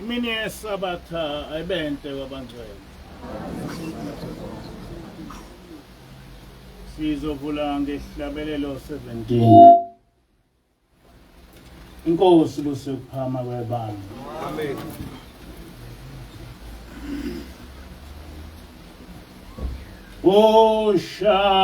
Imini yesabatha ayibente kwabangcwele. Sizovula ngesihlabelelo 17. Inkosi lusekuphama kwebandla. Amen. Oshawayo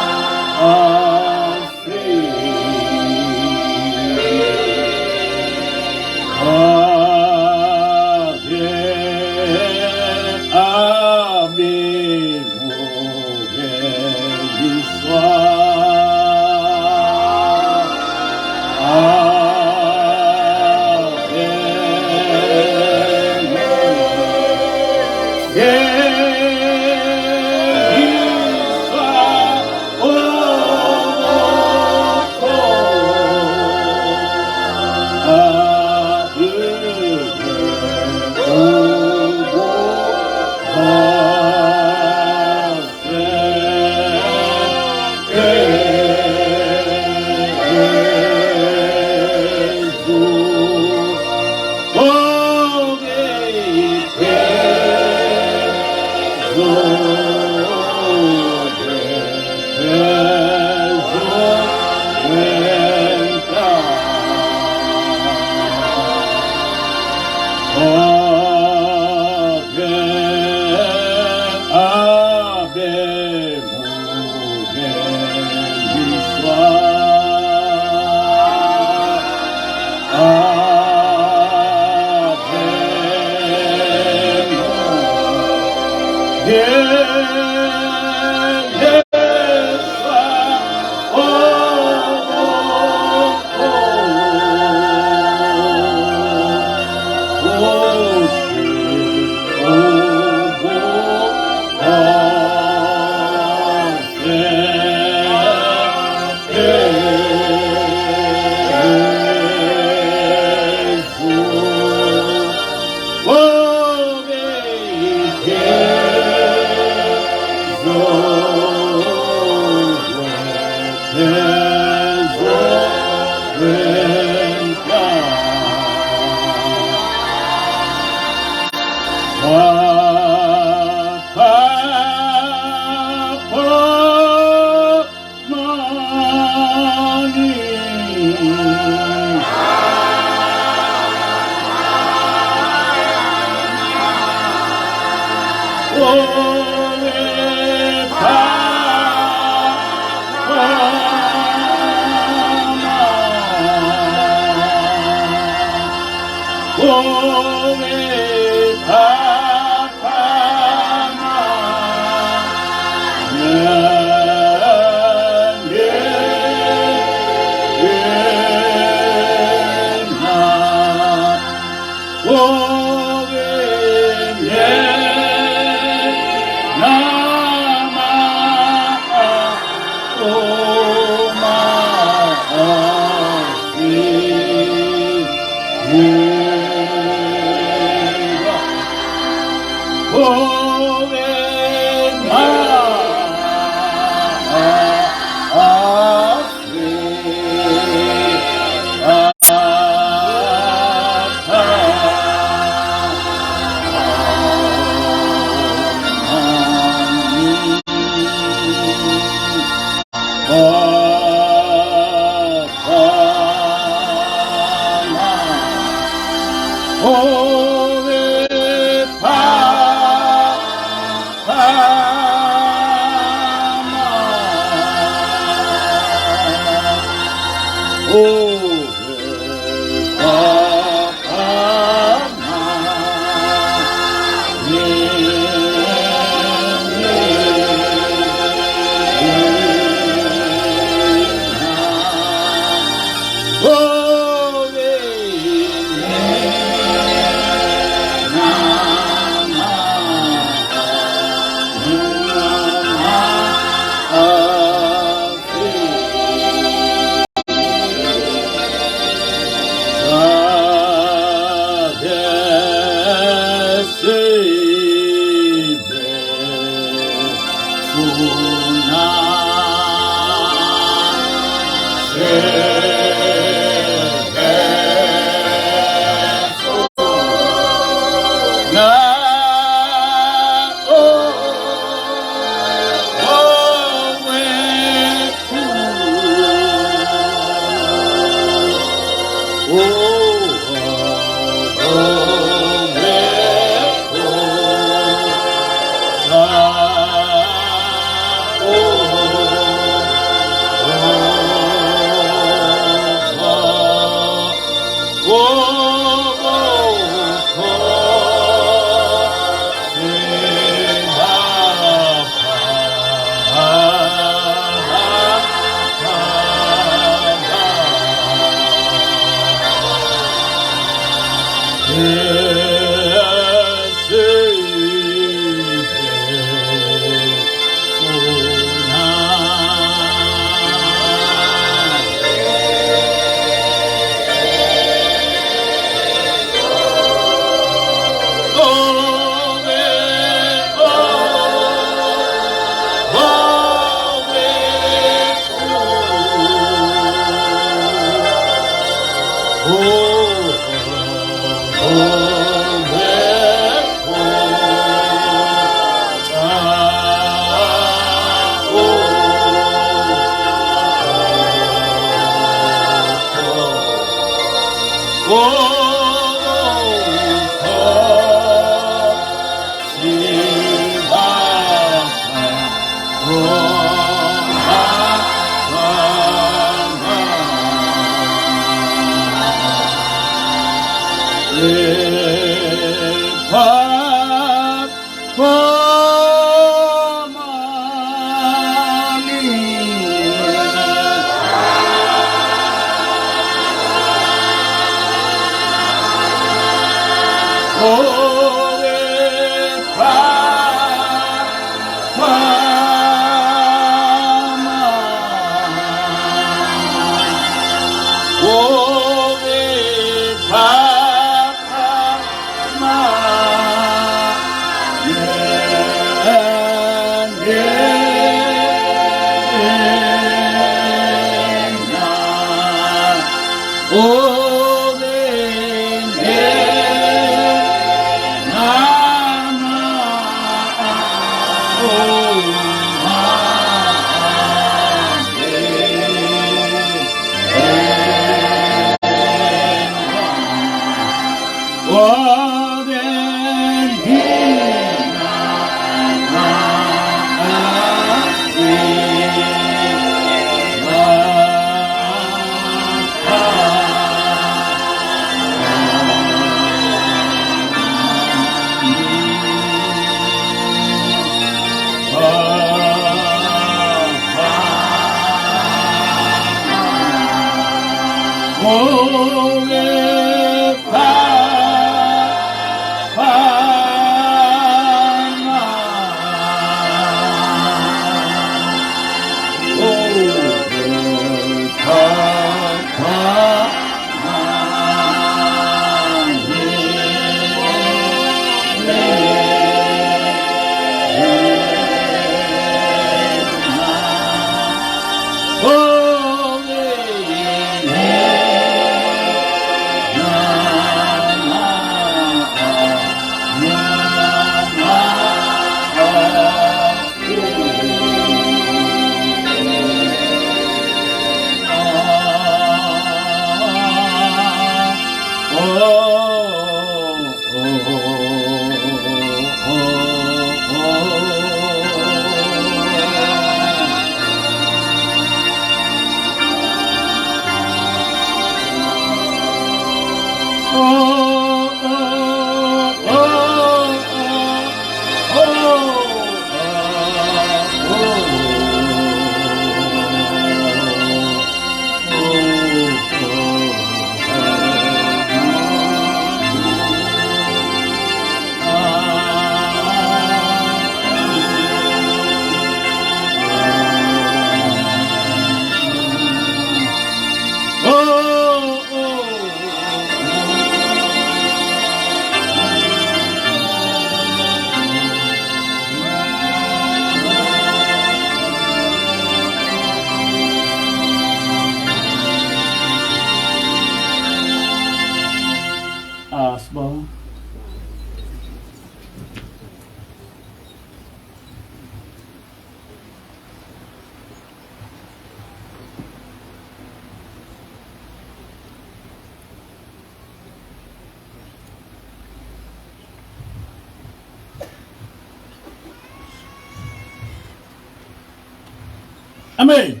Amen.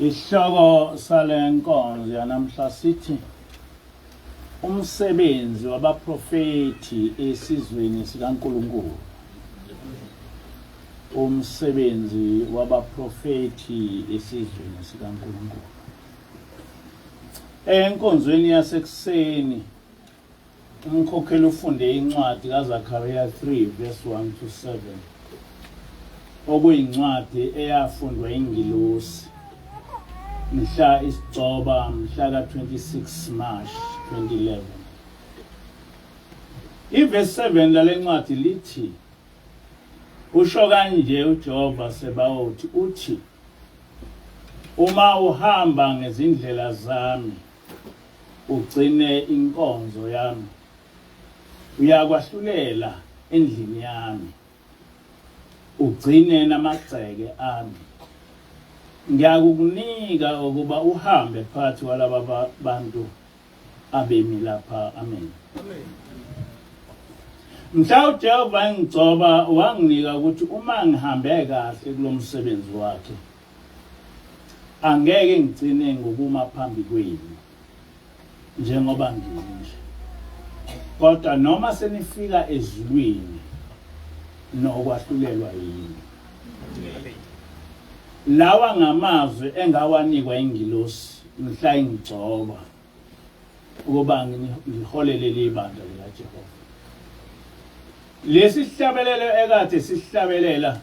Isihloko salenkonzo yanamhla sithi umsebenzi wabaprofethi esizweni Sikankulunkulu. Umsebenzi wabaprofethi esizweni Sikankulunkulu. Enkonzweni yasekuseni umkhokheli ufunde incwadi kaZakhariya 3 verse 1 to 7. Okuyincwadi eyafundwa ingilosi mhla isigcoba mhla ka-26 March 2011. Iverse 7 lale ncwadi lithi, usho kanje uJehova Sebaothi uthi, uma uhamba ngezindlela zami ugcine inkonzo yami, uyakwahlulela endlini yami, ugcine namagceke ami, ngiyakukunika ukuba uhambe phakathi kwalaba bantu abemi lapha. Amen. Mhla uJehova engigcoba wanginika ukuthi uma ngihambe kahle kulomsebenzi wakhe, angeke ngigcine ngokuma phambi kwenu njengoba nginje, kodwa noma senifika ezulwini nokwahlulelwa yini. Lawa ngamazwi engawanikwa ingilosi mhla ingigcoba ukuba ngiholele libandla likaJehova. Lesi sihlabelelo ekade sihlabelela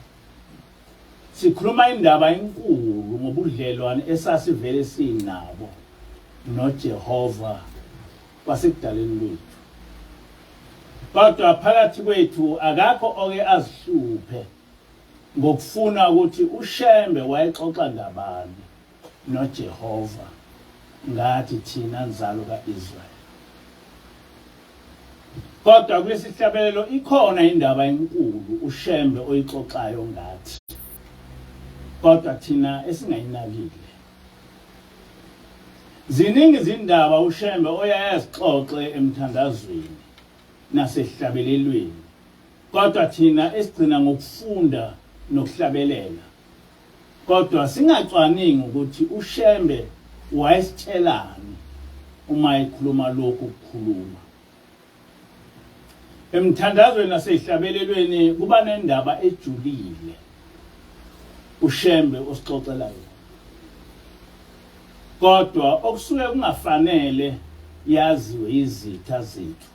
sikhuluma indaba enkulu ngobudlelwane esasivele sinabo noJehova wasekudaleni lwethu. Kodwa phakathi kwethu akakho oke azihluphe ngokufuna ukuthi uShembe wayexoxa ngabani noJehova ngathi thina nzalo kaIsrael. Kodwa kulesi sihlabelelo ikhona indaba enkulu uShembe oyixoxayo ngathi, kodwa thina esingayinakile. Ziningi izindaba uShembe oyayazixoxe emthandazweni nasehlabelelweni, kodwa thina esigcina ngokufunda nokuhlabelela. Kodwa singacwaningi ukuthi uShembe wayesitshelani uma ekhuluma lokhu kukhuluma. Emthandazweni nasehlabelelweni kuba nendaba ejulile uShembe osixoxela yona, kodwa okusuke kungafanele yaziwe izitha zethu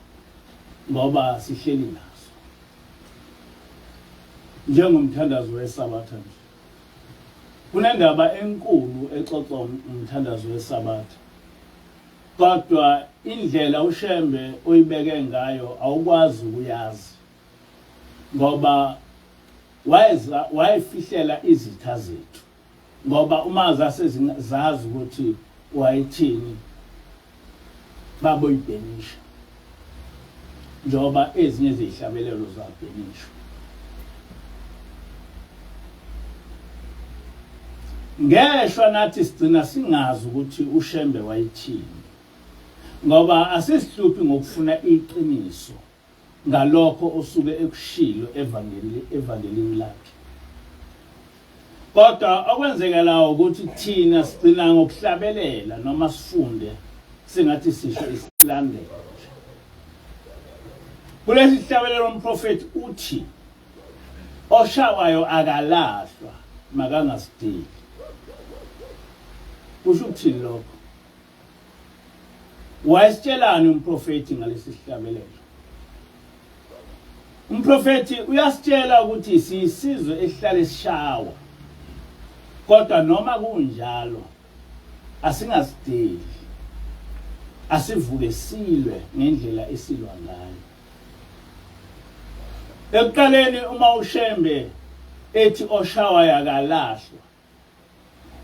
ngoba sihleli nazo. Njengomthandazo weSabatha nje, kunendaba enkulu exoxwa umthandazo weSabatha, kodwa indlela uShembe oyibeke ngayo awukwazi ukuyazi ngoba wayefihlela izitha zethu, ngoba uma zazi ukuthi wayithini baboyibhenisha njengoba ezinye zezihlabelelo zabhenishwa. Ngeshwa nathi sigcina singazi ukuthi uShembe wayithini, ngoba asisihluphi ngokufuna iqiniso ngalokho osuke ekushilo evangelini lakhe. Kodwa okwenzekelayo ukuthi thina sigcina ngokuhlabelela noma sifunde singathi sisho isilandelo. Kulesi sihlabelelo umprofethi uthi, oshawayo akalahlwa makangasideli. Kusho ukuthini lokho? Wayesitshelani umprofethi ngalesi sihlabelelo? Umprofethi uyasitshela ukuthi siyisizwe esihlale sishawa, kodwa noma kunjalo asingasideli, asivuke silwe ngendlela esilwa ngayo. Ekuqaleni uma uShembe ethi oshawayo akalahlwa,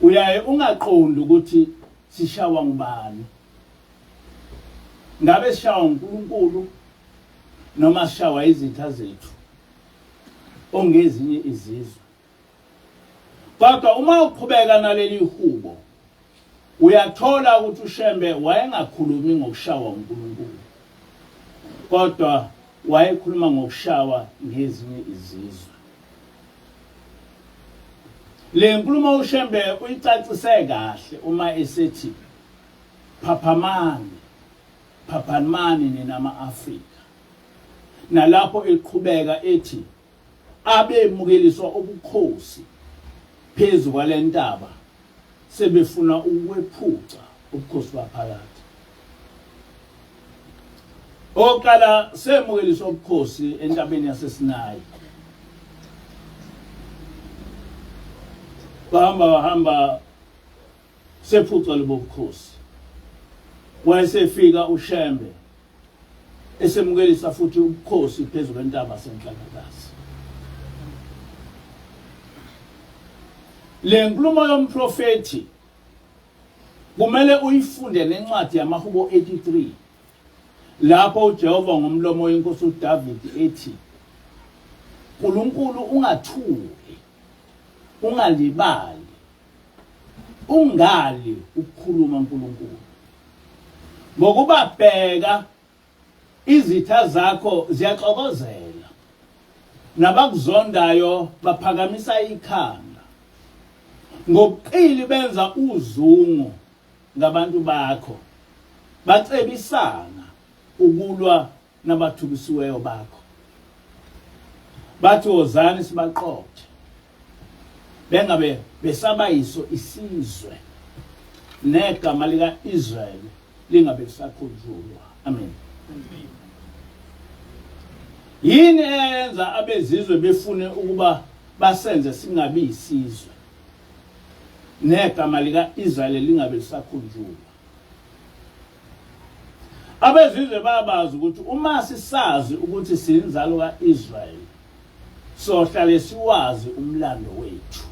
uyaye ungaqondi ukuthi sishawa ngubani. Ngabe sishawa uNkulunkulu noma sishawa izitha zethu ongezinye izizwe. Kodwa uma uqhubeka naleli hubo, uyathola ukuthi uShembe wayengakhulumi ngokushawa uNkulunkulu, kodwa wayekhuluma ngokushawa ngezinye izizwe. Le nkulumo uShembe uyicacise kahle uma esethi phaphamani nina Afrika. Nalapho eqhubeka ethi abemukeliswa ubukhosi phezu kwalentaba sebefuna ukwephuca ubukhosi baphakathi. Oqala semukeliswa ubukhosi entabeni yaseSinayi. Bahamba sephuca lobo bukhosi. Wayesefika uShembe esemukelisa futhi ubukhosi phezu kwentaba senhlanakazi. Le nkulumo yomprofethi kumele uyifunde nencwadi yamaHubo 83 lapho uJehova ngomlomo wenkosi uDavid ethi uNkulunkulu ungathuli ungalibali ungali ukukhuluma uNkulunkulu ngokuba bheka izitha zakho ziyaxokozela nabakuzondayo baphakamisa ikhanda ngobuqili benza uzungu ngabantu bakho bacebisana ukulwa nabathukisiweyo bakho bathi wozani sibaqothe bengabe besabayiso isizwe negama lika Israyeli lingabe lisakhunjulwa. Amen. Yini eyenza abezizwe befune ukuba basenze singabi isizwe negama lika Israyeli lingabe lisakhunjulwa? Abezizwe bayabazi ukuthi uma sisazi ukuthi siyinzalo kaIsrayeli sohlale siwazi umlando wethu.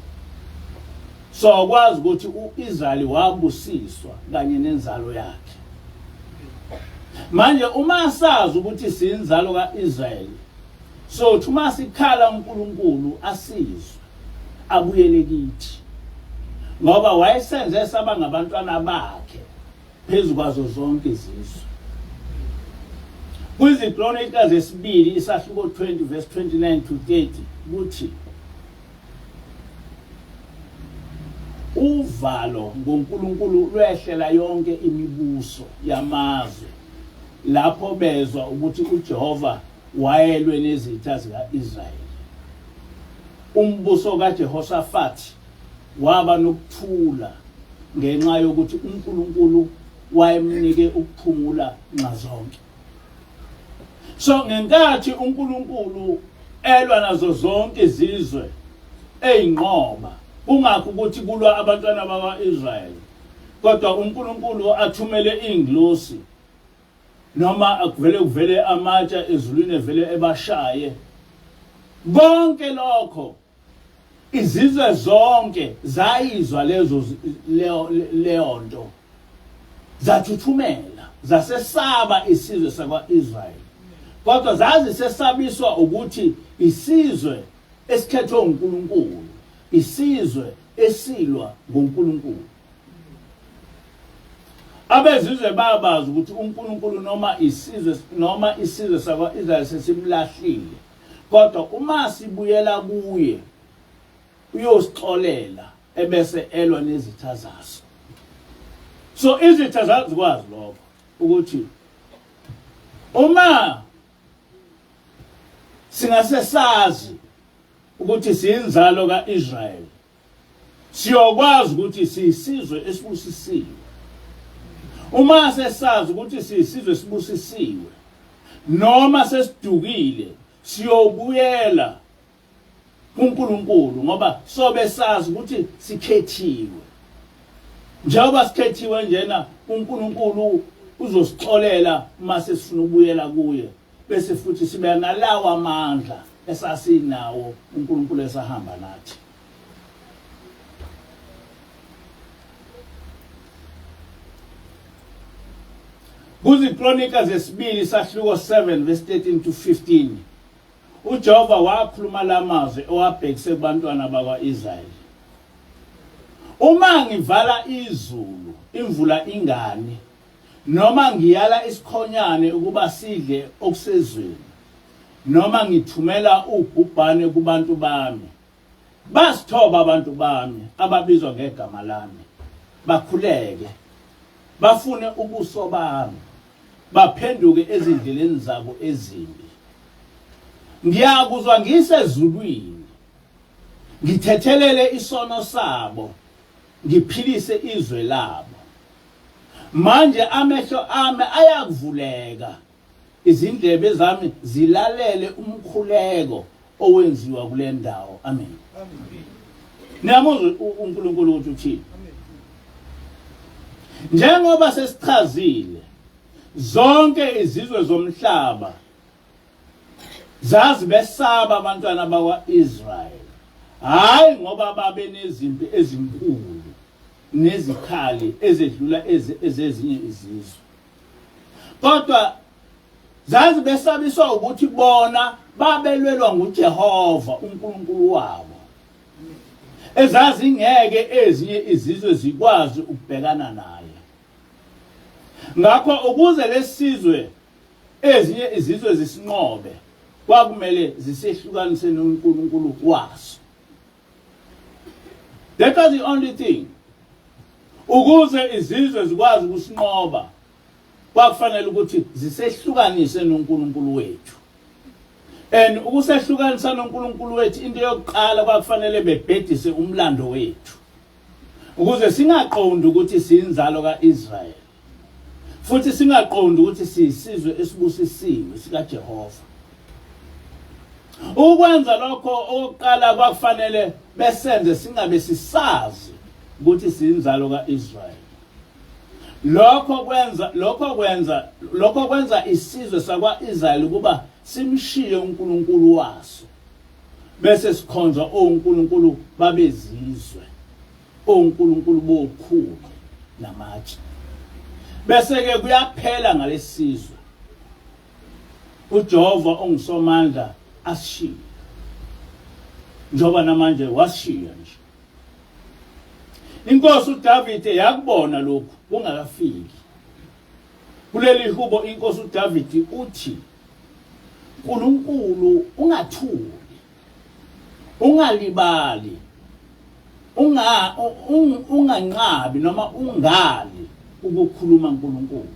Sokwazi ukuthi uIsrayeli wabusiswa kanye nenzalo yakhe. Manje uma sazi ukuthi siyinzalo kaIsrayeli so uma sikhala uNkulunkulu asizwe abuyele kithi ngoba wayesenze saba ngabantwana bakhe phezu kwazo zonke izizwe. KwiziKronika zesibili isahluko 20 verse 29 to 30 kuthi uvalo ngoNkulunkulu lwehlela yonke imibuso yamazwe lapho bezwa ukuthi uJehova wayelwe nezitha zikaIsrayeli. Umbuso kaJehoshaphat waba nokuthula ngenxa yokuthi uNkulunkulu wayemnike ukuphumula nxazonke. So ngenkathi uNkulunkulu elwa nazo zonke izizwe eyinqoba kungakho ukuthi kulwa abantwana bakwaIsrayeli kodwa uNkulunkulu athumele ingilosi noma akuvele amatshe ezulwini evele ebashaye konke lokho izizwe zonke zayizwa leyo nto zathuthumela zasesaba isizwe sakwaIsrayeli kodwa zazi sesabiswa ukuthi isizwe esikhethwe uNkulunkulu isizwe esilwa ngoNkulunkulu. Abezizwe bayabazi ukuthi uNkulunkulu noma isizwe sakwaIsrayeli sesimlahlile kodwa uma sibuyela kuye uyosixolela ebese elwa nezitha zaso. So izitha zazikwazi lokho ukuthi uma singasesazi ukuthi siyinzalo kaIsrayeli siyokwazi ukuthi siyisizwe esibusisiwe. Uma sesazi ukuthi siyisizwe esibusisiwe noma sesidukile siyobuyela kuNkulunkulu ngoba sobe sazi ukuthi sikhethiwe. Njengoba sikhethiwe njena uNkulunkulu uzosixolela uma sesifuna ukubuyela kuye bese futhi sibe nalawa amandla esasinawo uNkulunkulu esahamba nathi. KwiziKronika zesibili isahluko 7 verse 13 to 15 uJehova wakhuluma lamazwi owabhekise kubantwana bakwaIsrayeli. Uma ngivala izulu imvula ingani noma ngiyala isikhonyane ukuba sidle okusezweni noma ngithumela ubhubhane kubantu bami basithoba abantu bami ababizwa ngegama lami bakhuleke bafune ubuso bami baphenduke ezindleleni zabo ezimbi ngiyakuzwa ngisezulwini ngithethelele isono sabo ngiphilise izwe labo manje amehlo ami ayakuvuleka izindlebe zami zilalele umkhuleko owenziwa kule ndawo amen niyamuzwa uNkulunkulu ukuthi uthini njengoba sesichazile zonke izizwe zomhlaba zazi besaba abantwana bakwaIsrael hayi ngoba babe nezimpi ezinkulu nezikhali ezedlula ezezinye izizwe kodwa zazi besabiswa ukuthi bona babelwelwa nguJehova uNkulunkulu wabo ezazi ngeke ezinye izizwe zikwazi ukubhekana naye ngakho ukuze lesizwe ezinye izizwe zisinqobe kwakumele zisehlukanise noNkulunkulu waso that was the only thing ukuze izizwe zikwazi ukusinqoba kwakufanele ukuthi zisehlukanise noNkulunkulu wethu and ukusehlukanisa noNkulunkulu wethu into yokuqala kwakufanele bebhedise umlando wethu ukuze singaqondi ukuthi siyinzalo kaIsrael futhi singaqondi ukuthi siyisizwe esibusisiwe sikaJehova ukwenza lokho oqala kwakufanele besenze singabe sisazi ukuthi siyinzalo kaIsrael lokho kwenza isizwe sakwaIsrael kuba simshiye uNkulunkulu waso bese sikhonza oNkulunkulu babezizwe oNkulunkulu bokhulu namatshe bese ke kuyaphela ngalesizwe uJehova ongisomandla ashiya njoba namanje washiya nje inkosi uDavid yakubona lokhu kungakafiki kuleli hubo inkosi uDavid uthi uNkulunkulu ungathuli ungalibali unganqabi noma ungali ukukhuluma uNkulunkulu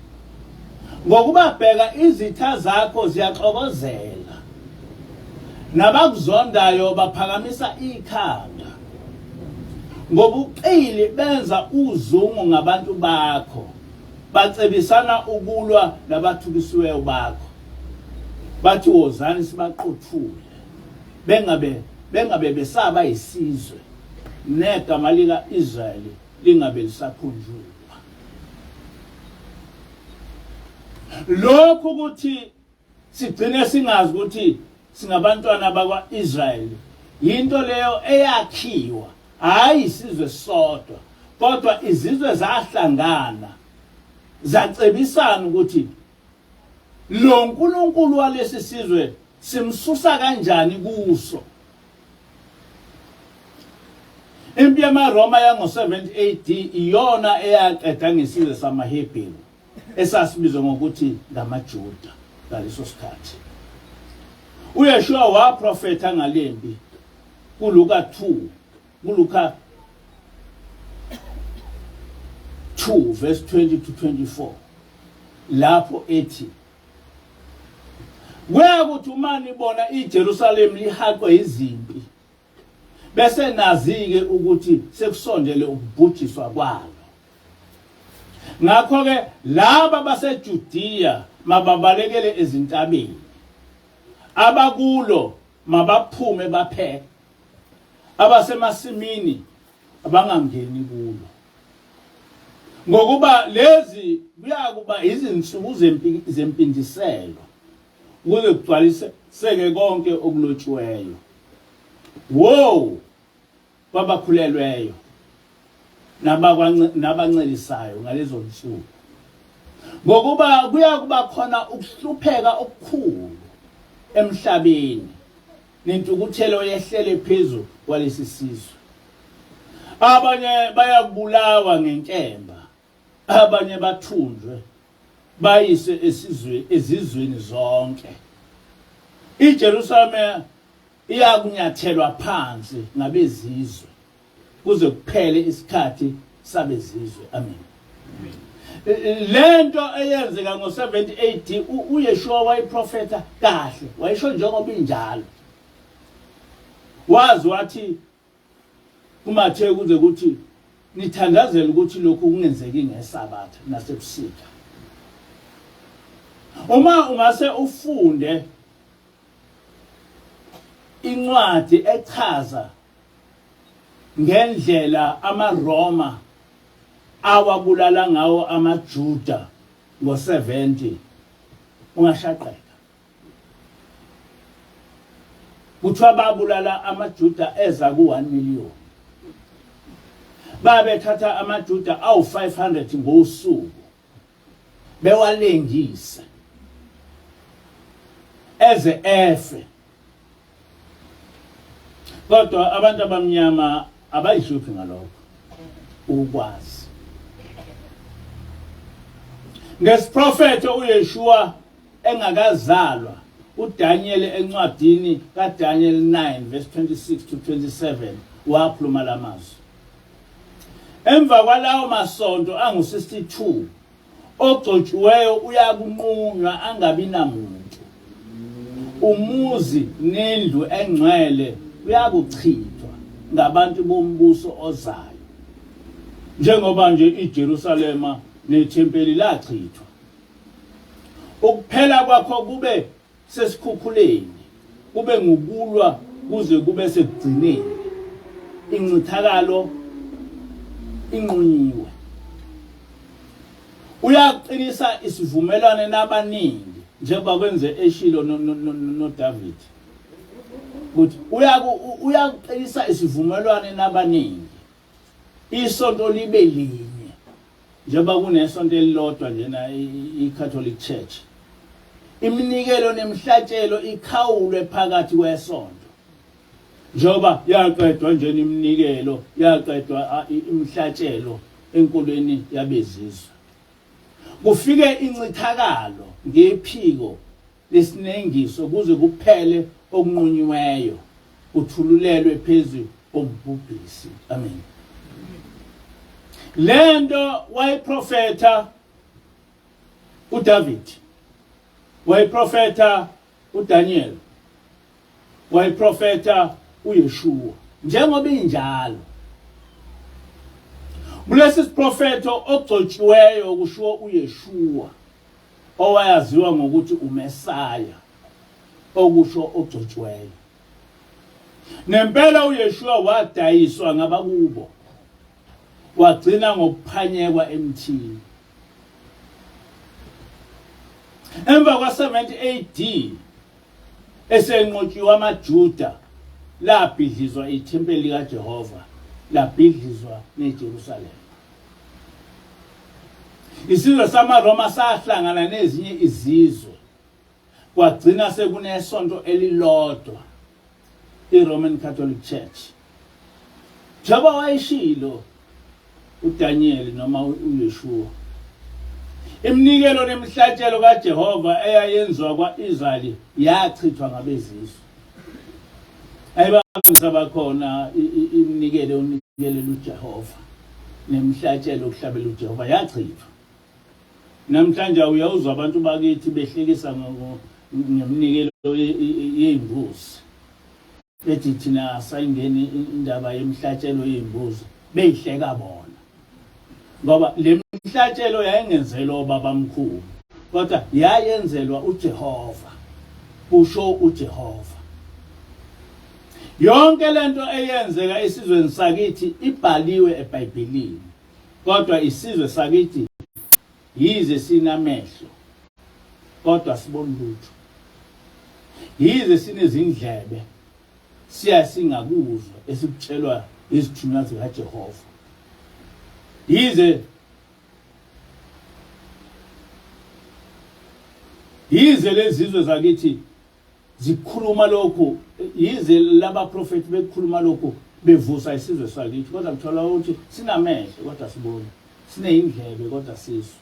ngokuba bheka izitha zakho ziyaxokozela nabakuzondayo baphakamisa ikhanda ngobuqili benza uzungu ngabantu bakho bacebisana ukulwa nabathukisiweyo bakho bathi wozani sibaqothule bengabe besaba isizwe negama likaIsraeli lingabe lisakhunjulwa lokho ukuthi sigcine singazi ukuthi singabantwana bakwaIsrael into leyo eyakhiwa hayi isizwe sodwa kodwa izizwe zahlangana zacebisana ukuthi lo nkulunkulu walesi sizwe simsusa kanjani kuso impi yamaRoma yango-70 AD iyona eyaqeda ngesizwe samaHebheru esasibizwa ngokuthi ngamaJuda ngaleso sikhathi uYeshua waprofetha ngalempi kuLuka 2 verse 20 to 24 lapho ethi kuyakuthi uma nibona iJerusalem lihaqwe izimpi bese nazike ukuthi sekusondele ukubhujiswa kwalo ngakho ke laba baseJudiya mababalekele ezintabeni abakulo mabaphume bapheke abasemasimini abangangeni kulo ngokuba lezi kuyakuba izinsuku zempindiselo ukuze kugcwaliseke konke okulotshiweyo babakhulelweyo nabancelisayo ngalezo nsuku ngokuba kuyakuba khona ukuhlupheka okukhulu emhlabeni nentukuthelo yehlele phezulu kwalesi sizwe abanye bayabulawa ngenkemba abanye bathunjwe bayise ezizweni zonke iJerusalem iyakunyathelwa phansi ngabezizwe kuze kuphele isikhathi sabezizwe. Amen. Lento eyenzeka ngo-70 AD uYeshua wayiprofetha kahle, wayisho njengoba injalo. Wazi wathi kuMathewu kuze kuthi nithandazele ukuthi lokhu kungenzeki ngeSabatha nasebusika. Uma ungase ufunde incwadi echaza ngendlela amaRoma awabulala ngawo amaJuda ngo-70 ungashaqeka. Kuthiwa babulala amaJuda eza ku-1 million. Babethatha amaJuda awu-500 ngosuku bewalengisa eze efe. Kodwa abantu abamnyama abayihluphi ngalokho ukwazi. Ngesiprofeto uYeshua engakazalwa, uDaniel encwadini kaDaniel 9 verse 26 to 27 wakhuluma lamazwi. Emva kwalawo masonto angu-62 ogcotshiweyo uyakunqunywa angabi namuntu. Umuzi nendlu engcwele uyakuchithwa ngabantu bombuso ozayo. Njengoba nje iJerusalema nethempeli lachithwa. Ukuphela kwakho kube sesikhukhuleni, kube ngukulwa kuze kube sekugcineni. Incithakalo inqunyiwe. Uyaqinisa isivumelwano nabaningi njengoba kwenze eShilo noDavid. Ukuthi uyaqinisa isivumelwano nabaningi. Isonto libe linye. Njengoba kunesonto elilodwa njena iCatholic Church. Iminikelo nemihlatshelo ikhawulwe phakathi kwesonto. Njengoba yaqedwa nje iminikelo, yaqedwa imihlatshelo enkolweni yabezizwe. Kufike incithakalo ngephiko lesinengiso kuze kuphele okunqunyiweyo, kuthululelwe phezulu kombhubhisi. Amen. Lento wayiprofetha uDavid, wayiprofetha uDaniel, wayiprofetha uYeshua njengoba injalo. Kulesi siprofeto ogcotshiweyo kusho uYeshua owayaziwa ngokuthi uMesaya, okusho ogcotshiweyo. Nempela uYeshua wadayiswa ngabakubo, wagcina ngokuphanyekwa emthini. Emva kwa-70 AD esenqotshiwe amaJuda, labhidlizwa ithempeli likaJehova, labhidlizwa neJerusalema. Isizwe samaRoma sahlangana nezinye izizwe, kwagcina sekunesonto elilodwa, iRoman Catholic Church. Njengoba wayishilo uDaniel noma uYeshua, iminikelo nemihlatshelo kaJehova eyayenziwa kwa-Israyeli yachithwa ngabezizwe. Ayibakhona iminikelo onikelela uJehova nemihlatshelo okuhlabela uJehova yachithwa. Namhlanje uyawuzwa abantu bakithi behlekisa ngeminikelo yezimbuzi. Bethi thina sayingeni indaba yemihlatshelo yezimbuzi, beyihleka bona. Ngoba le mihlatshelo yayengenzelwa ubabamkhulu, kodwa yayenzelwa uJehova, kusho uJehova. Yonke lento eyenzeka esizweni sakithi ibhaliwe eBhayibhelini, kodwa isizwe sakithi yize sinamehlo kodwa sibona lutho. Yize sinezindlebe singakuzwa esikutshelwa izithunywa zikaJehova. Yize lezizwe zakithi zikhuluma lokho, yize labaprofethi bekhuluma lokho bevusa isizwe sakithi, kodwa kuthola ukuthi sinamehlo kodwa sibona, sinezindlebe kodwa sizwa.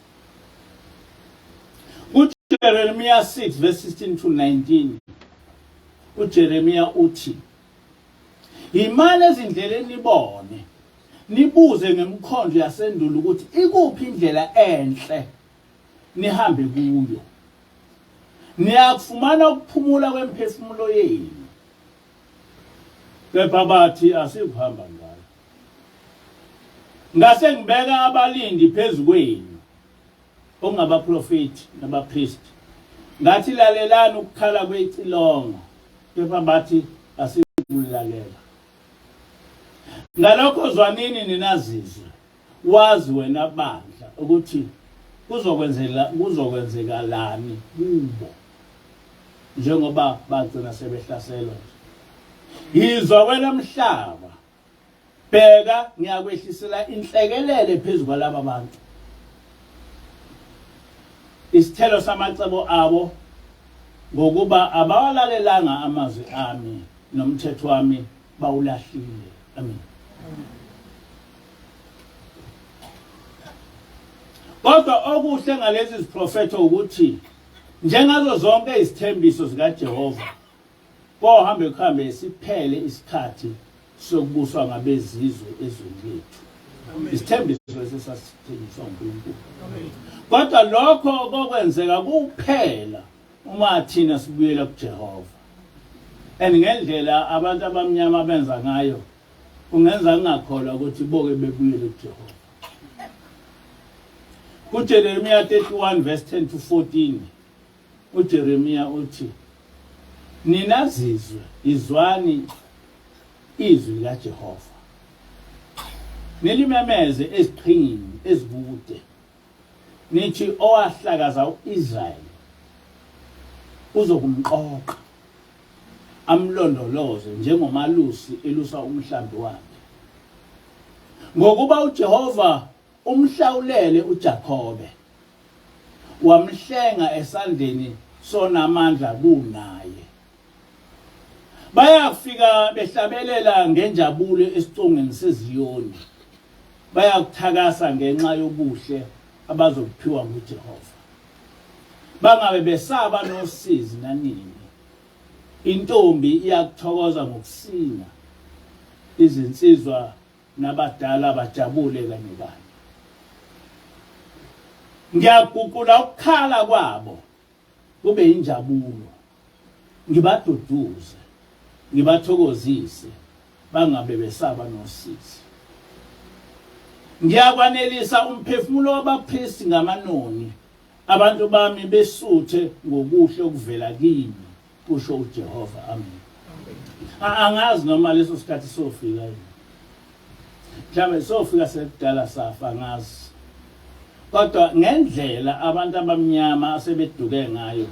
Jeremiah 6 verse 16 to 19 uJeremiya uthi imali ezindleleni nibone nibuze ngemkhonjo yasendulo ukuthi ikuphi indlela enhle nihambe kuyo niyakufumana ukuphumula kwemphefumulo yenu kepha bathi asikuhamba ngayo ngase ngibeka abalindi phezukwenu okungabaprofethi nabapristi ngathi lalelani ukukhala kwecilongo kepha bathi asikulalela ngalokho zwanini ninazizwe wazi wena bandla ukuthi kuzokwenzekalani kubo njengoba bagcina sebehlaselwa yizwa wena mhlaba bheka ngiyakwehlisela inhlekelele phezulu kwalaba bantu isithelo samacebo abo ngokuba abawalalelanga amazwi ami nomthetho wami bawulahlile amen kodwa okuhle ngalezi ziprofetho ukuthi njengazo zonke izithembiso zikaJehova kohambe kuhambe siphele isikhathi sokubuswa ngabezizwe ezweni lethu isithembiso esasithengiswa uNkulunkulu kodwa lokho kokwenzeka kuphela uma thina sibuyela kuJehova ngendlela abantu abamnyama benza ngayo ungenza ngingakholwa ukuthi boke bebuyele kuJehova kuJeremiya 31 verse 10 to 14 uJeremiya uthi ninazizwe izwani izwi likaJehova nilimemeze eziqhingini ezikude nithi owahlakaza uIsrayeli uzokumqoqa amlondoloze njengomalusi elusa umhlambi wakhe ngokuba uJehova umhlawulele uJakobe wamhlenga esandleni sonamandla kunaye bayafika behlabelela ngenjabulo esicongweni seZiyoni bayakuthakasa ngenxa yobuhle abazophiwa nguJehova bangabe besaba nosizi nanini intombi iyakuthokoza ngokusina izinsizwa nabadala bajabule kanye kanye ngiyaguqula ukukhala kwabo kube injabulo ngibaduduze ngibathokozise bangabe besaba nosizi ngiyakwanelisa umphefumulo wabapristi ngamanoni abantu bami besuthe ngokuhle okuvela kimi kusho uJehova amen angazi noma leso sikhathi sofika mhlawumbe sofika sekudala safa ngazi kodwa ngendlela abantu abamnyama asebeduke ngayo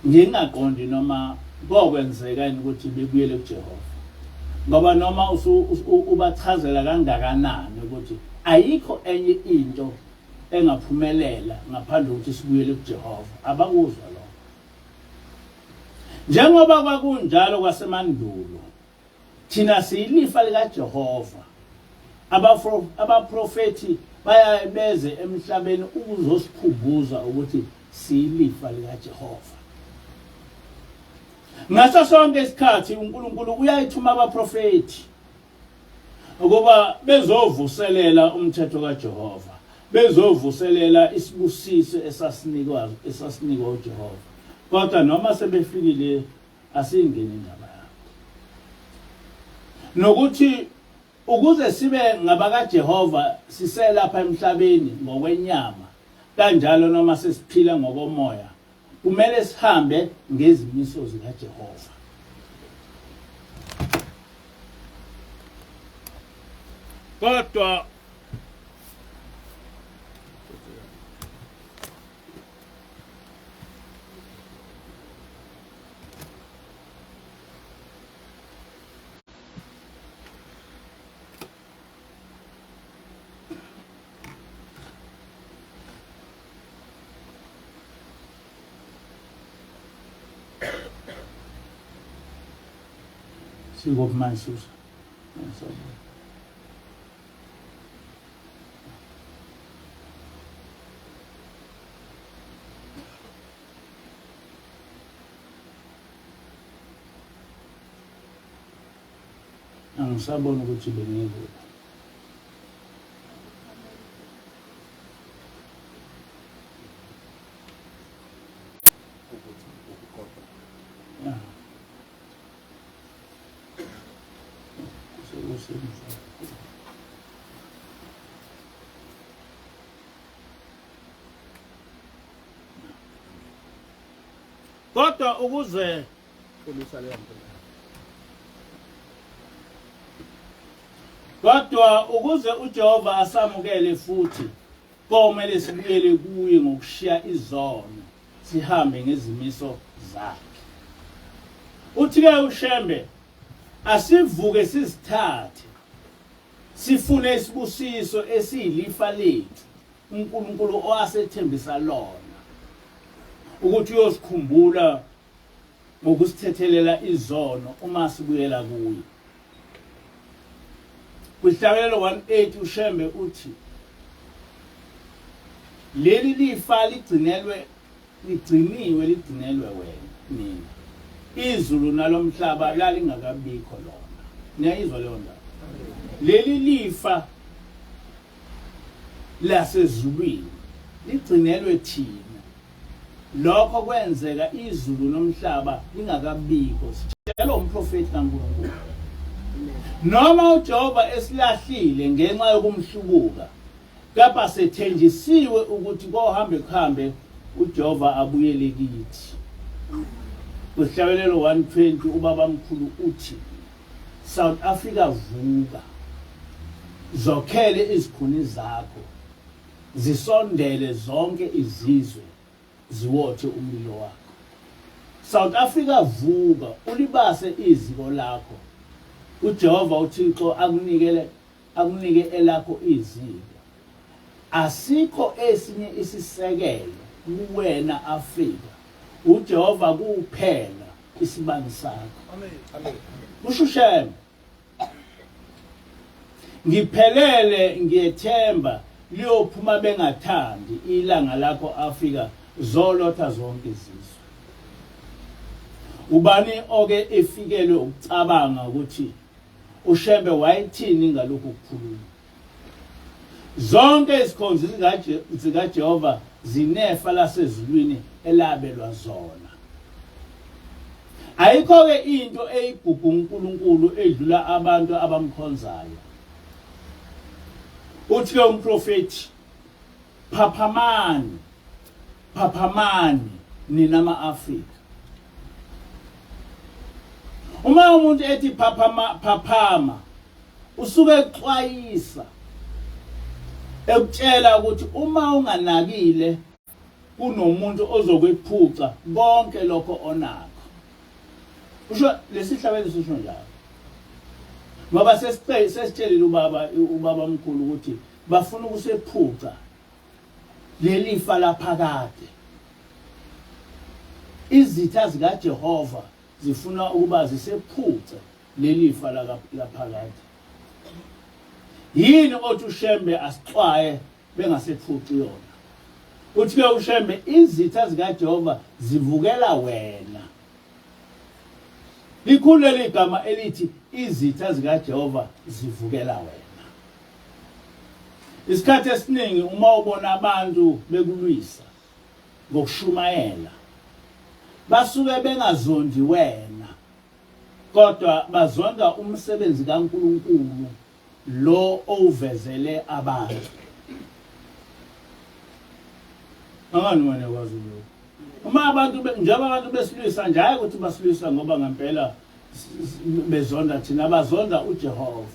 ngingaqondi noma kokwenzeka ukuthi bebuyele kuJehova ngoba noma ubachazela kangakanani ukuthi ayikho enye into engaphumelela ngaphandle kokuthi sibuyele kuJehova abakuzwa lokho njengoba kwakunjalo kwasemandulo thina siyilifa likaJehova abaprofethi bayabeze emhlabeni ukuzosikhumbuza ukuthi siyilifa likaJehova ngaso sonke isikhathi uNkulunkulu uyayithuma abaprofethi ukuba bezovuselela umthetho kaJehova bezovuselela isibusiso esasinikwa uJehova kodwa noma sebefikile asingene indaba yabo nokuthi ukuze sibe ngabakaJehova siselapha emhlabeni ngokwenyama kanjalo noma sesiphila ngokomoya kumele sihambe ngezimiso zikaJehova kodwa Singophi Susa angisabona ukuthi bengikho. Kodwa ukuze uJehova asamukele futhi komele sibuyele kuye ngokushiya izono sihambe ngezimiso zakhe. Uthi ke uShembe asivuke sizithathe sifune isibusiso esiyilifa lethu uNkulunkulu owasethembisa lona ukuthi uyosikhumbula ngokusithethelela izono uma sibuyela kuye. Kwihlabelelo 1:8 uShembe uthi leli lifa ligcinelwe wena nina. Izulu nalomhlaba lalingakabikho lona. Niyayizwa leyo ndaba? Leli lifa lasezulwini ligcinelwe thina. Lokho kwenzeka izulu nomhlaba lingakabikho. Sitshela umprofethi kaNkulunkulu. Noma uJehova esilahlile ngenxa yokumhlubuka, kepha sethenjisiwe ukuthi kuhambe uJehova abuyele kithi. Kuhlabelelo 1:20 ubaba mkhulu uthi South Africa vuka, zokhele izikhuni zakho, zisondele zonke izizwe, ziwothe umlilo wakho. South Africa vuka, ulibase iziko lakho. uJehova uThixo akunike elakho iziko. Asikho esinye isisekelo kuwena Afrika. uJehova kuphela isibani sakho. Amen. Ushusheme. Ngiphelele ngiyethemba liyophuma bengathandi ilanga lakho Afrika zolotha zonke izizwe. Ubani oke efikelwe ukucabanga ukuthi uShembe wayithini ngalokho kukhuluma. Zonke izikhonzi zikaJehova zinefa lasezulwini elabelwa zona. Ayikho ke into eyigugu uNkulunkulu edlula abantu abamkhonzayo. Uthi ke umprofethi phaphamani nina ama-Afrika. Uma umuntu ethi phaphama usuke exwayisa ekutshela ukuthi uma unganakile kunomuntu ozokwephuca konke lokho onakho. Usho lesihlabelo sisho njalo. Ngoba sesitshelile ubaba mkhulu ukuthi bafuna ukusephuca lelifa laphakade. Izitha zikaJehova zifuna ukuba zisephuce lelifa laphakade. Yini othi uShembe asixwaye bengasephuci yona. Uthi ke uShembe izitha zikaJehova zivukela wena. Likhulu igama elithi izitha zikaJehova zivukela wena. Isikhathi esiningi uma ubona abantu bekulwisa ngokushumayela basuke bengazondi wena, kodwa bazonda umsebenzi kaNkulunkulu lo ovezele abantu. Angani wena kwazi lokho. Uma abantu besilwisa nje ukuthi basilwisa ngoba ngempela bezonda thina, bazonda uJehova.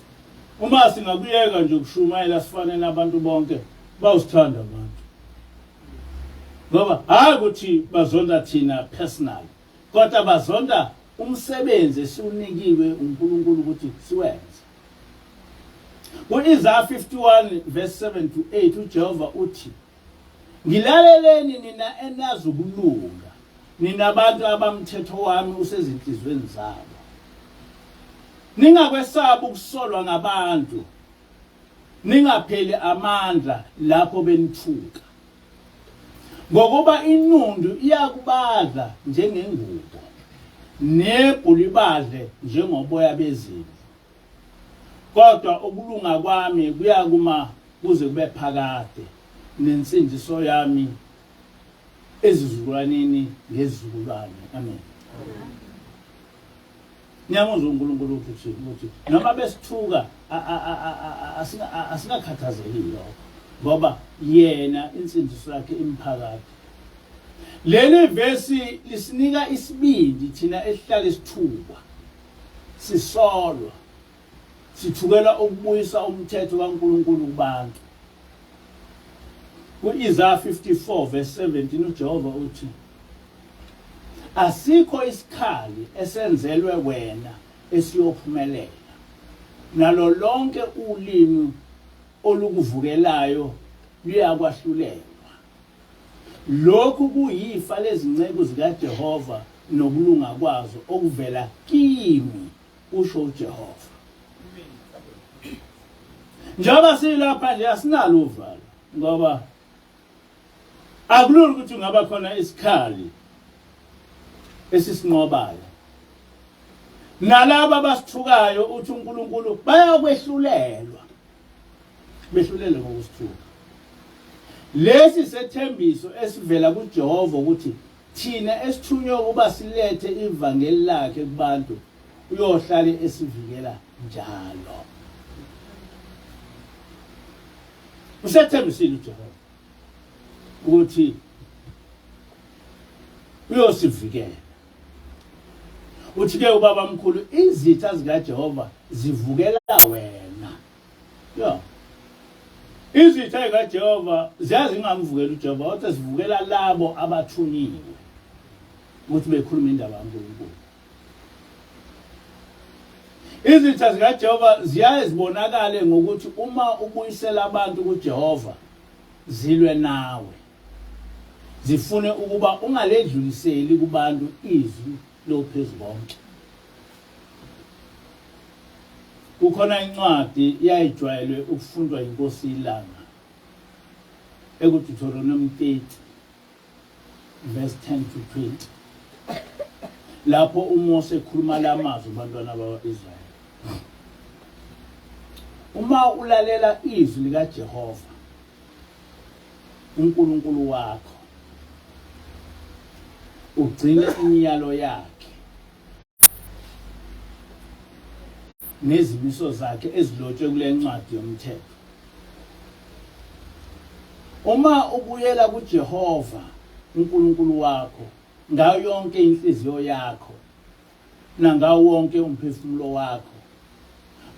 Uma singakuyeka nje ukushumayela sifanele abantu bonke bawusithanda abantu. Ngoba hayi ukuthi bazonda thina personal, kodwa bazonda umsebenzi esiwunikiwe uNkulunkulu ukuthi siwenze. Ku-Isaiah 51:7-8 uJehova uthi ngilaleleni nina enazi ukulunga, nina abantu abamthetho wami usezinhlizweni zabo. Ningakwesaba ukusolwa ngabantu, ningapheli amandla lapho benithuka. Ngokuba inundu iyakubadla njengengubo, nebhulu ibadle njengoboya bezimvu. kodwa ukulunga kwami kuyakuma kuze kube phakade nensindiso yami ezizukulwaneni ngezizukulwane. Amen. Niyamuzwa uNkulunkulu ukuthi noma besithuka asingakhathazeki lokho ngoba yena insindiso yakhe imphakade. Leli verse lisinika isibindi thina esihlala isithuka sisolwa sithukela ukubuyisa umthetho kaNkulunkulu kubantu. Ku-Isaiah 54 verse 17 uJehova uthi asikho isikhali esenzelwe wena esiyophumelela nalo lonke ulimi olukuvukelayo luyakwahlulela. Lokhu kuyifa lezinceko zikaJehova nokulunga kwazo okuvela kimi usho uJehova. Njengoba silapha nje asinalo uvalo ngoba akulula ukuthi ungaba khona isikhali esisinqobayo. Nalabo abasithukayo uthi uNkulunkulu bayakwehlulelwa. Behlulele ngokusithuka. Lesi sethembiso esivela kuJehova ukuthi thina esithunywe ukuba silethe ivangeli lakhe kubantu uyohlale esivikela njalo. Usethembisile uJehova ukuthi uyosivikela. Uthi ke ubaba mkhulu izitha zikaJehova zivukela wena. Yeah. Izitha zikaJehova ziyazingamvukela uJehova kodwa zivukela labo abathunyiwe ukuthi bekhuluma indaba kaNkulunkulu. Izitha zikaJehova ziyazibonakala ngokuthi uma ubuyisela abantu kuJehova zilwe nawe. Zifune ukuba ungaledluliseli kubantu izwi lophezubonke. Kukhona incwadi yayijwayelwe ukufundwa inkosi ilanga ekuDeuteronomy 30 verse 10 to 20. Lapho uMose ekhuluma lamazwi kubantwana bakwaIsrayeli. Uma ulalela izwi likaJehova uNkulunkulu wakho ugcine imiyalo yakhe nezimiso zakhe ezilotshwe kule ncwadi yomthetho. Uma ubuyela kuJehova uNkulunkulu wakho ngayo yonke inhliziyo yakho nangawo wonke umphefumulo wakho,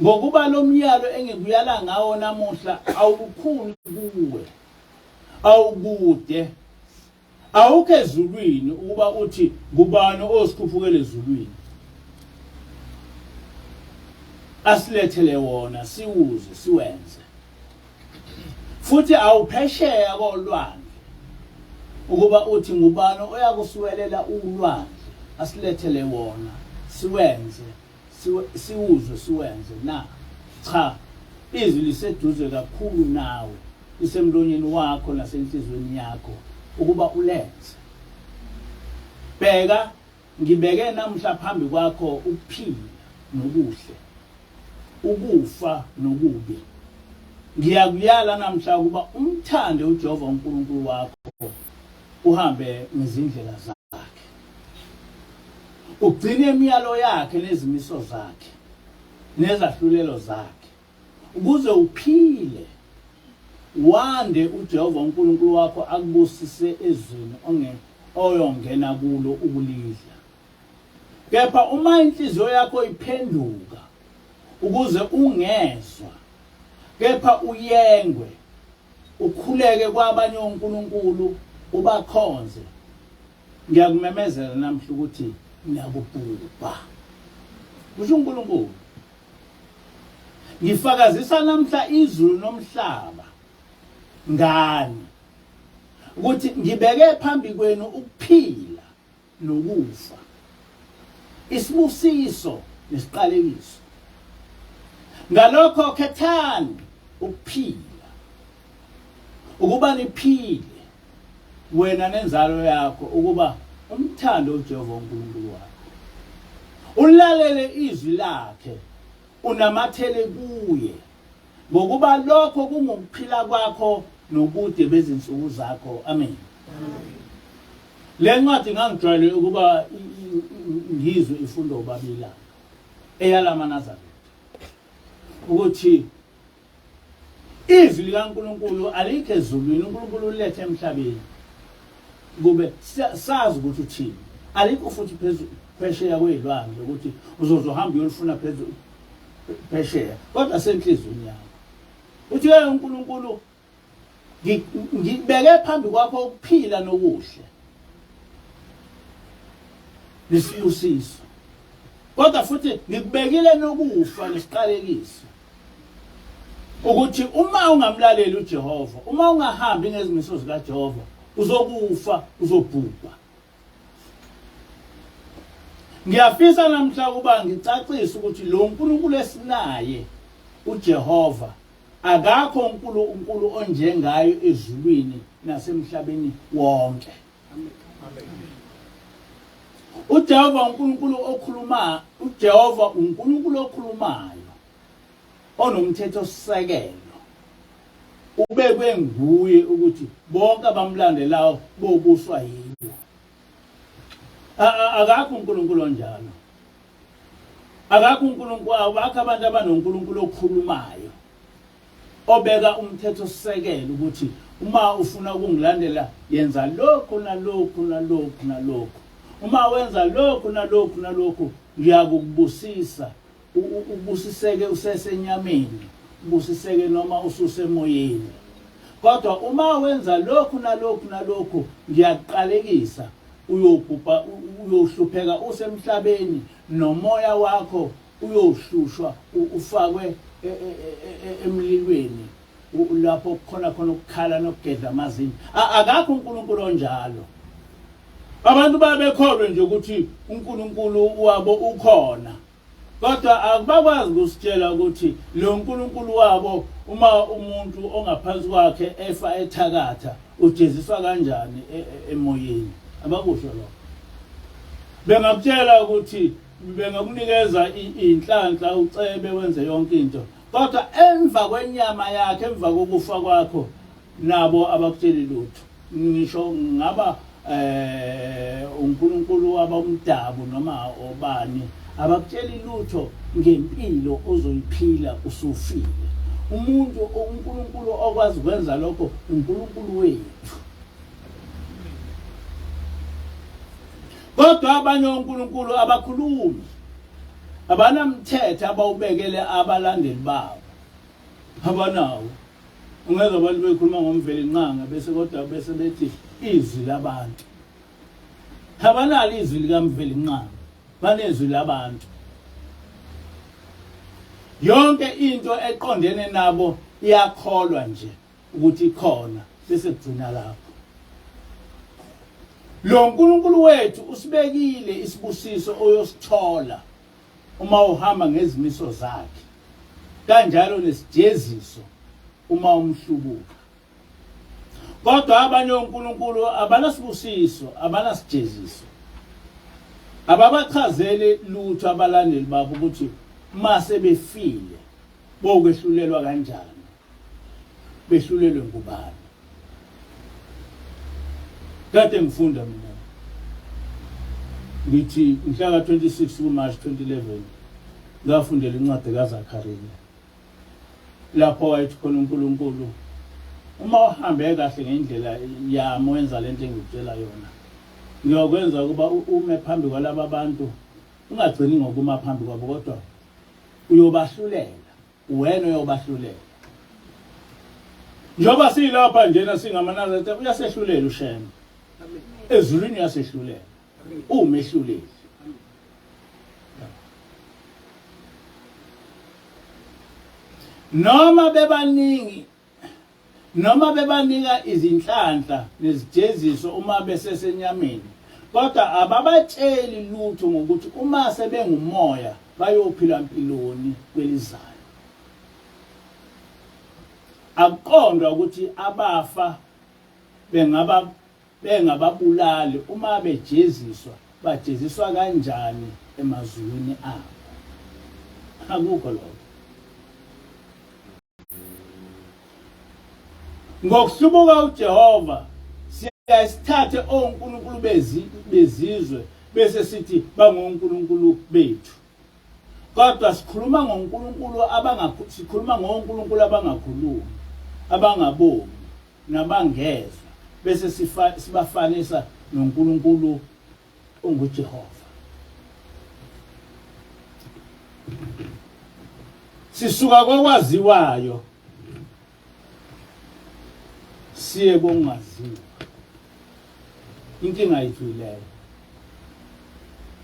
ngokuba lo myalo engikuyala ngawo namuhla awukukhulu kuwe, awukude, awukho ezulwini ukuba uthi ngubani osikhuphukele ezulwini, asilethele wona siwuze siwenze. Futhi awuphesheya kolwandle ukuba uthi ngubani oyakusiwelela ulwandle, asilethele wona siwenze, siwuze siwenze. Na cha, izwi liseduze kakhulu nawe, lisemlonyeni wakho nasenhlizweni yakho ukuba ulenze. Bheka, ngibeke namhla phambi kwakho ukuphila nokuhle, ukufa nokubi. Ngiyakuyala namhla ukuba umthande uJehova uNkulunkulu wakho, uhambe ngezindlela zakhe, ugcine imiyalo yakhe nezimiso zakhe nezahlulelo zakhe, ukuze uphile wande uJehova uNkulunkulu wakho akubusise ezweni oyongena kulo ukulidla. Kepha uma inhliziyo yakho iphenduka ukuze ungezwa, kepha uyengwe, ukhuleke kwabanye onkulunkulu ubakhonze, ngiyakumemezela namhla ukuthi ngiyakubhubha. Kusho uNkulunkulu. Ngifakazisa namhla izulu nomhlaba ngani ukuthi ngibeke phambi kwenu ukuphila nokufa, isibusiso nesiqalekiso. Ngalokho khethani ukuphila, ukuba niphile wena nenzalo yakho, ukuba umthando uJehova uNkulunkulu wakho, ulalele izwi lakhe unamathele kuye ngokuba lokho kungokuphila kwakho nobude bezinsuku zakho. Amen. Le ncwadi ngangijwayele ukuba ngizwe ifundo obabila eyalama Nazareth ukuthi izwi likaNkulunkulu alikho ezulwini, uNkulunkulu ulethe emhlabeni kube sazi ukuthi uthini. Alikho futhi phezulu phesheya kwezilwandle ukuthi uzohamba uyolifuna phezulu phesheya, kodwa senhlizweni yakho uthi ke uNkulunkulu ngibeke phambi kwakho ukuphila nokuhle nesibusiso, kodwa futhi ngikubekile nokufa nesiqalekiso, ukuthi uma ungamlaleli uJehova, uma ungahambi ngezimiso zikaJehova, uzokufa, uzobhubha. Ngiyafisa namhla kuba ngicacise ukuthi lo uNkulunkulu esinaye uJehova akakho uNkulunkulu onjengayo ezulwini nasemhlabeni wonke. uJehova uNkulunkulu okhuluma, uJehova uNkulunkulu okhulumayo onomthetho sisekelo, ubekwe nguye ukuthi bonke abamlandelayo bobuswa yiwo. Akakho uNkulunkulu onjalo. Akakho uNkulunkulu, abakho abantu abanoNkulunkulu okhulumayo obeka umthetho sisekelo ukuthi uma ufuna ukungilandela yenza lokhu nalokhu nalokhu nalokhu. Uma wenza lokhu nalokhu nalokhu ngiyakubusisa, ubusiseke usesenyameni, ubusiseke noma ususemoyeni. Kodwa uma wenza lokhu nalokhu nalokhu ngiyaqalekisa, uyobhubha, uyohlupheka usemhlabeni, nomoya wakho uyohlushwa ufakwe emlilweni lapho khona ukukhala nokugedla amazinyo. Akakho uNkulunkulu onjalo. Abantu babekholwe nje ukuthi uNkulunkulu wabo ukhona, kodwa akubakwazi ukusitshela ukuthi lo uNkulunkulu wabo uma umuntu ongaphansi kwakhe efa ethakatha ujeziswa kanjani emoyeni. Abakusho lokho. Bengakutshela ukuthi bengakunikeza inhlanhla ucebe wenze yonke into, kodwa emva kwenyama yakhe, emva kokufa kwakho, nabo abakutsheli lutho. Ngisho ngaba uNkulunkulu wabamdabu noma obani, abakutsheli lutho ngempilo ozoyiphila usufile. uNkulunkulu okwazi ukwenza lokho uNkulunkulu wethu. Kodwa abanye uNkulunkulu abakhulumi, abanamthetho abawubekele abalandeli babo. Abanawo. Ungezwa abantu bekhuluma ngomveli nqanga bese kodwa bese bethi izwi labantu. Abanalo izwi likamveli nqanga, banezwi labantu. Yonke into eqondene nabo iyakholwa nje ukuthi ikhona, bese kugcina lapho. Lo uNkulunkulu wethu usibekile isibusiso oyosithola uma uhamba ngezimiso zakhe, kanjalo nesijeziso uma umhlubuka. Kodwa abanye uNkulunkulu abanasibusiso, abanasijeziso, ababachazele lutho abalandeli babo ukuthi mase befile bokwehlulelwa kanjani, behlulelwe ngubani. Kade ngifunda mina ngithi mhla ka 26 kuMarch 2011 ngafundela incwadi kaZakhariya, lapho wayethi khona uNkulunkulu uma uhambe kahle ngendlela yami wenza lento engikutshela yona, ngiyokwenza ukuba ume phambi kwalabo abantu, ungagcini ngokuma phambi kwabo, kodwa uyobahlulela, wena uyobahlulela. Njoba silapha njena singamaNazareth uyasehlulela uShem. Ezulwini uyasehlulela. Umehluleli. Noma bebanika izinhlanhla nezijeziso uma besesenyameni, kodwa ababatsheli lutho ngokuthi uma sebengumoya bayophila impiloni kwelizayo. Akuqondwa ukuthi abafa bengababulali uma bejeziswa, bajeziswa kanjani emazulwini abo. Akukho lokho. ngokuhlubuka uJehova siyasithathe onkulunkulu bezizwe bese sithi bangonkulunkulu bethu. Kodwa sikhuluma ngonkulunkulu sikhuluma ngonkulunkulu abangakhulumi, abangaboni nabangezwa bese sibafanisa nonkulunkulu onguJehova. Sisuka kokwaziwayo siye kongaziwa. Inkinga yethu ileyo.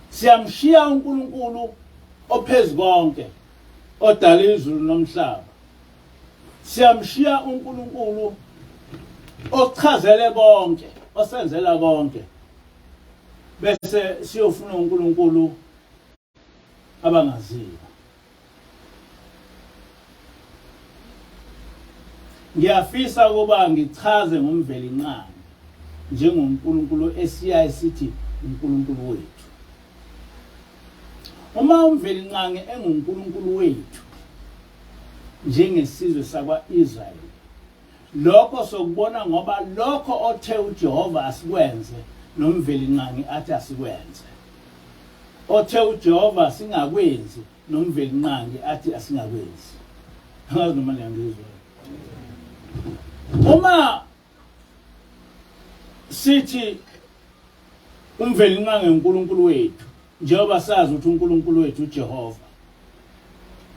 Siyamshiya uNkulunkulu ophezulu konke, odala izulu nomhlaba. Siyamshiya uNkulunkulu ochazele konke, osenzela konke. Bese siyofuna uNkulunkulu abangaziwa. Ngiyafisa ukuba ngichaze ngomvelinqangi njengonkulunkulu esiyaye sithi uNkulunkulu wethu. Uma umvelinqangi engunkulunkulu wethu njengesizwe sakwa-Israyeli, lokho sokubona ngoba lokho othe uJehova asikwenze nomvelinqangi athi asikwenze. Othe uJehova singakwenzi nomvelinqangi athi asingakwenzi. Angazi noma niyangizwa. Uma sithi umvelinqangi uNkulunkulu wethu, njengoba sazi ukuthi uNkulunkulu wethu uJehova,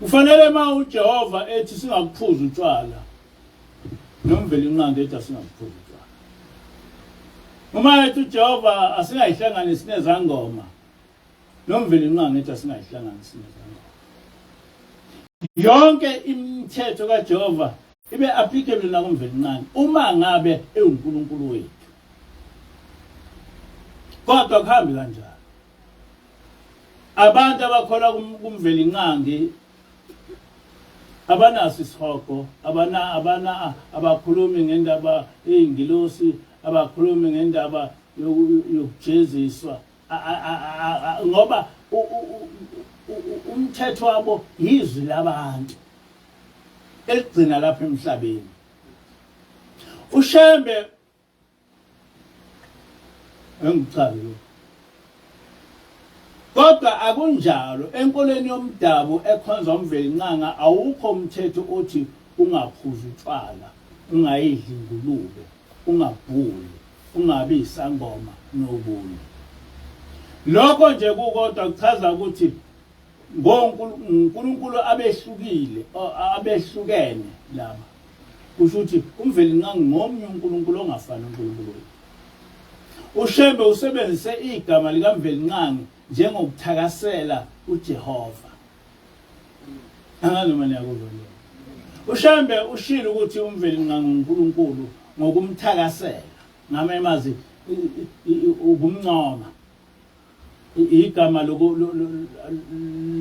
kufanele uma uJehova ethi singakuphuza utshwala, nomvelinqangi ethi asingakuphuza utshwala. Uma ethi uJehova asingayihlanganisi nezangoma, nomvelinqangi ethi asingayihlanganisi nezangoma. Yonke imithetho kaJehova ibe applicable nakumvelinqangi uma ngabe eUnkulunkulu wethu. Kodwa kuhambi kanjani? Abantu abakholwa kumvelinqangi abanaso isihogo, abakhulumi ngendaba eyingilosi, abakhulumi ngendaba yokujeziswa, ngoba umthetho wabo yizwi labantu eligcina lapha emhlabeni. Ushembe engichaze. Kodwa akunjalo, enkolweni yomdabu ekhonza umvelinqanga awukho umthetho othi ungaphuza utshwala, ungayidli ingulube, ungabhuli, ungabi isangoma nobunye. Lokho nje kukodwa kuchaza ukuthi ngoNkulunkulu abehlukene laba. Kusho ukuthi umvelinqangi ngomunye uNkulunkulu ongafani uNkulunkulu wethu. Ushembe usebenzise igama likamvelinqangi njengokuthakasela uJehova. Angazi noma niyakuzwa. Ushembe ushilo ukuthi umvelinqangi uNkulunkulu ngokumthakasela, ngamemazi ukumncoma. Igama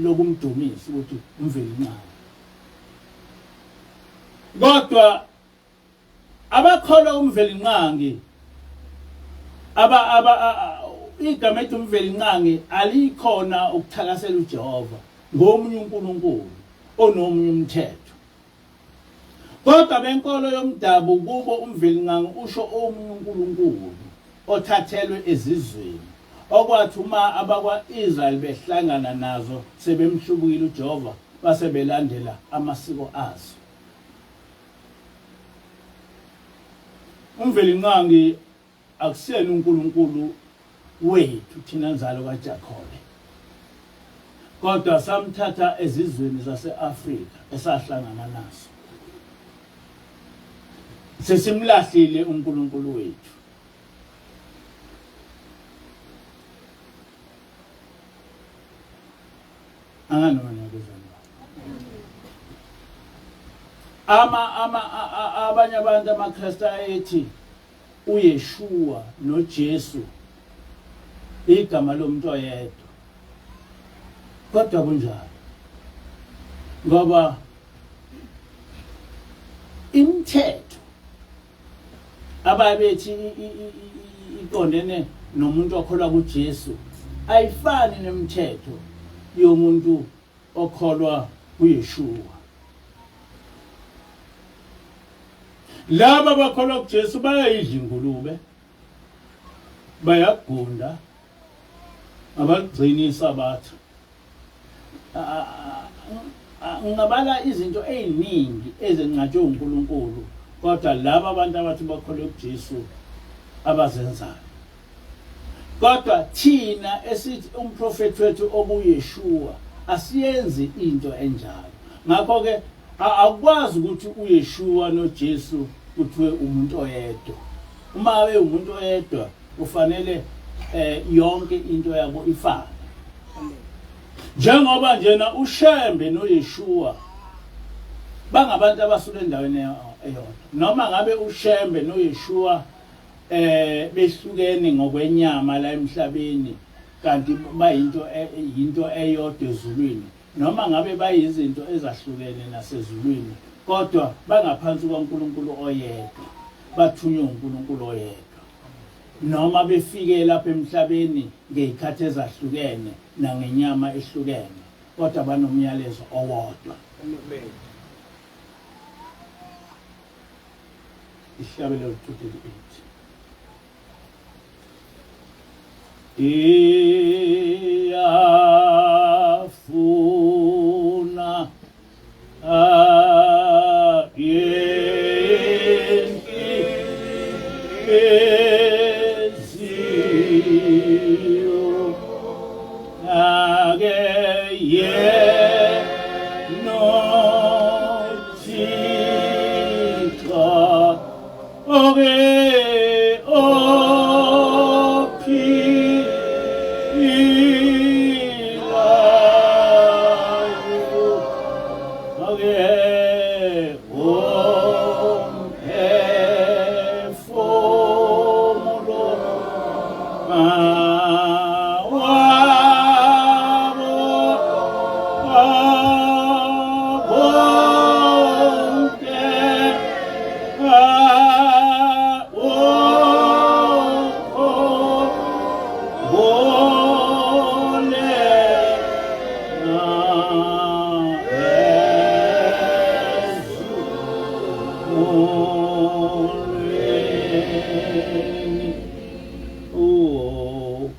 lokumdumisa ukuthi umvelinqangi. Kodwa abakholwa umvelinqangi igama ethi umvelinqangi alikhona ukuthakasela uJehova ngomunye uNkulunkulu onomunye umthetho. Kodwa benkolo yomdabu kubo umvelinqangi usho omunye uNkulunkulu othathelwe ezizweni, okwathi uma abakwa-Israyeli behlangana nazo sebemhlubukile uJehova base belandela amasiko azo. Umvelinqangi akusiyena uNkulunkulu wethu thina nzalo kaJakobe, kodwa samthatha ezizweni zase-Afrika esahlangana nazo. Sesimlahlile uNkulunkulu wethu. Anganoma ngiyakuzwa. Abanye abantu amaKristu ayethi uYeshua noJesu igama lomuntu oyedwa. Kodwa kunjalo. Ngoba imithetho ababethi iqondene nomuntu okholwa kuJesu ayifani nemithetho yomuntu okholwa kuYeshua. laba bakholwa kuJesu bayayidla ingulube bayagunda abagcini isabatha. Ngingabala izinto eziningi ezenqatshwe uNkulunkulu kodwa laba abantu abathi bakholwa kuJesu abazenzayo. Kodwa thina esithi umprofethi wethu okuyeshua asiyenzi into enjalo. Ngakho ke akwazi ukuthi uYeshua noJesu kuthiwe umuntu oyedwa. Uma abe umuntu oyedwa kufanele yonke into yabo ifane. Njengoba njena uShembe noYeshua bangabantu abasuka endaweni eyodwa. Noma ngabe uShembe noYeshua behlukene ngokwenyama la emhlabeni kanti bayinto eyodwa ezulwini. Noma ngabe bayizinto ezahlukene nasezulwini kodwa bangaphansi kwaNkulunkulu oyedwa. Bathunywe uNkulunkulu oyedwa. Noma befike lapha emhlabeni ngezikhathi ezahlukene nangenyama ehlukene kodwa banomyalezo owodwa. Ishabelo 2:8 iyafuna Oh,